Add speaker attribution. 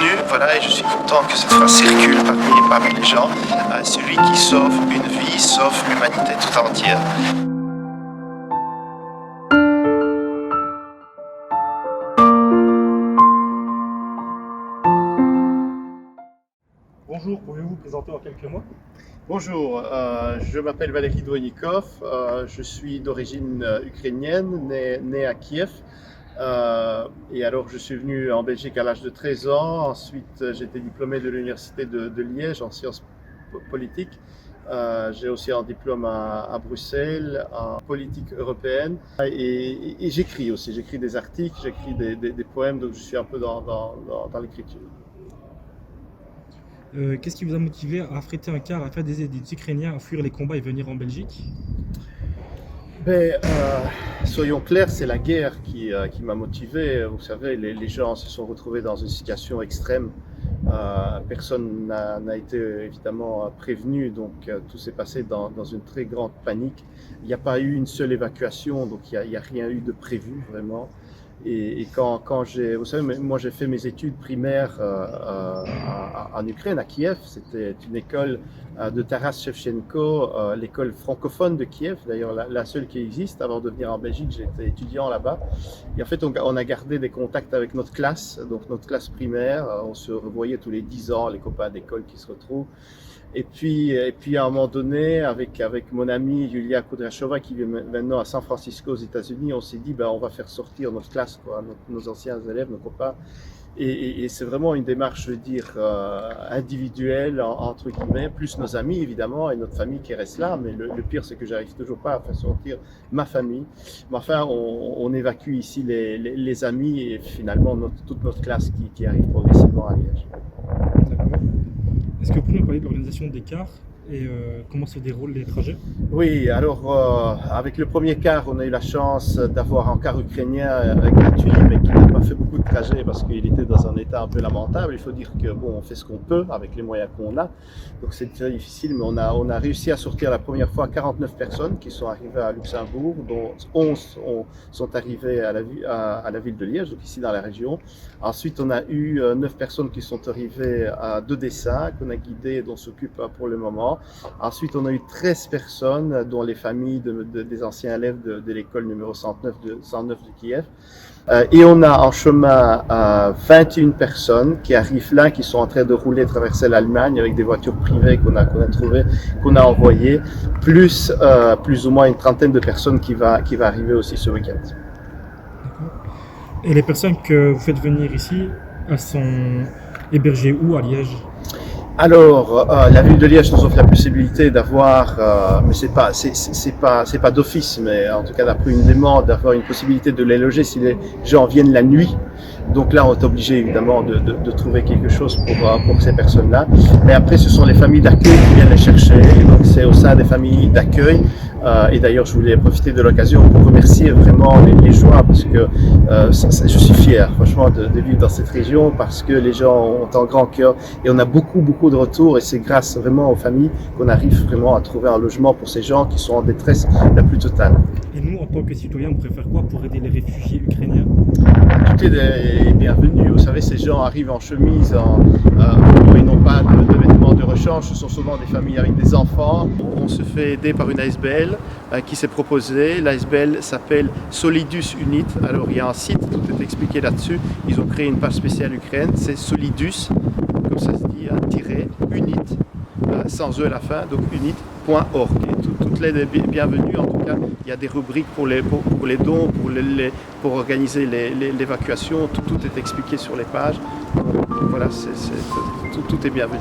Speaker 1: bienvenue, voilà, et je suis content que cette phrase circule parmi les gens. Celui qui sauve une vie sauve l'humanité tout entière.
Speaker 2: Bonjour, pouvez-vous vous présenter en quelques mots?
Speaker 3: Bonjour, je m'appelle Valérie Dvoinikov, je suis d'origine ukrainienne, né à Kiev. Et alors je suis venu en Belgique à l'âge de 13 ans, ensuite j'ai été diplômé de l'université de Liège en sciences politiques. J'ai aussi un diplôme à Bruxelles en politique européenne et j'écris aussi, j'écris des articles, j'écris des poèmes, donc je suis un peu dans l'écriture.
Speaker 2: Qu'est-ce qui vous a motivé à affréter un car, à faire des Ukrainiens à fuir les combats et venir en Belgique?
Speaker 3: Soyons clairs, c'est la guerre qui m'a motivé. Vous savez, les gens se sont retrouvés dans une situation extrême. Personne n'a été évidemment prévenu, donc tout s'est passé dans une très grande panique. Il n'y a pas eu une seule évacuation, donc il n'y a rien eu de prévu vraiment. Et quand vous savez, moi j'ai fait mes études primaires en Ukraine, à Kiev. C'était une école de Taras Shevchenko, l'école francophone de Kiev, d'ailleurs la seule qui existe. Avant de venir en Belgique, j'étais étudiant là-bas. Et en fait, on a gardé des contacts avec notre classe, donc notre classe primaire. On se revoyait tous les 10 ans, les copains d'école qui se retrouvent. Et puis à un moment donné, avec mon amie Yulia Kudrashova qui vit maintenant à San Francisco aux États-Unis, on s'est dit on va faire sortir notre classe, quoi, nos anciens élèves, nos copains. Et c'est vraiment une démarche, je veux dire, individuelle, entre guillemets, plus nos amis évidemment et notre famille qui reste là. Mais le pire, c'est que j'arrive toujours pas à faire sortir ma famille. Mais enfin, on évacue ici les amis et finalement toute notre classe qui arrive progressivement à Liège.
Speaker 2: D'accord. Est-ce que vous pouvez nous parler de l'organisation des cars et comment se déroulent les trajets?
Speaker 3: Oui, alors avec le premier car, on a eu la chance d'avoir un car ukrainien gratuit, mais qui n'a pas fait beaucoup de trajets parce qu'il était dans un état un peu lamentable. Il faut dire que on fait ce qu'on peut avec les moyens qu'on a, donc c'est très difficile, mais on a réussi à sortir la première fois 49 personnes qui sont arrivées à Luxembourg, dont 11 sont arrivées à la ville de Liège, donc ici dans la région. Ensuite, on a eu 9 personnes qui sont arrivées d'Odessa, qu'on a guidées et dont on s'occupe pour le moment. Ensuite, on a eu 13 personnes, dont les familles des anciens élèves de l'école numéro 109 de Kiev. Et on a en chemin 21 personnes qui arrivent là, qui sont en train de rouler, traverser l'Allemagne avec des voitures privées qu'on a trouvées, qu'on a envoyées, plus ou moins une trentaine de personnes qui va arriver aussi ce week-end.
Speaker 2: D'accord. Et les personnes que vous faites venir ici, elles sont hébergées où à Liège?
Speaker 3: Alors, la ville de Liège nous offre la possibilité d'avoir, mais c'est pas d'office, mais en tout cas d'après une demande, d'avoir une possibilité de les loger si les gens viennent la nuit. Donc là, on est obligé évidemment de trouver quelque chose pour ces personnes-là. Mais après, ce sont les familles d'accueil qui viennent les chercher. Et donc c'est au sein des familles d'accueil. Et d'ailleurs, je voulais profiter de l'occasion pour remercier vraiment les Liégeois parce que je suis fier, franchement, de vivre dans cette région parce que les gens ont un grand cœur et on a beaucoup de retours et c'est grâce vraiment aux familles qu'on arrive vraiment à trouver un logement pour ces gens qui sont en détresse la plus totale.
Speaker 2: Et nous, en tant que citoyens, on préfère quoi pour aider les réfugiés ukrainiens?
Speaker 3: Tout est bienvenu. Vous savez, ces gens arrivent en chemise, ils n'ont pas de vêtements de rechange. Ce sont souvent des familles avec des enfants. On se fait aider par une ASBL qui s'est proposée. L'ASBL s'appelle Solidus Unit. Alors, il y a un site, tout est expliqué là-dessus. Ils ont créé une page spéciale Ukraine. C'est Solidus, comme ça se dit, Unit, sans E à la fin, donc unit.org. Toute l'aide est bienvenue. En tout cas, il y a des rubriques pour les dons, pour organiser l'évacuation. Tout est expliqué sur les pages. Donc voilà, tout est bienvenu.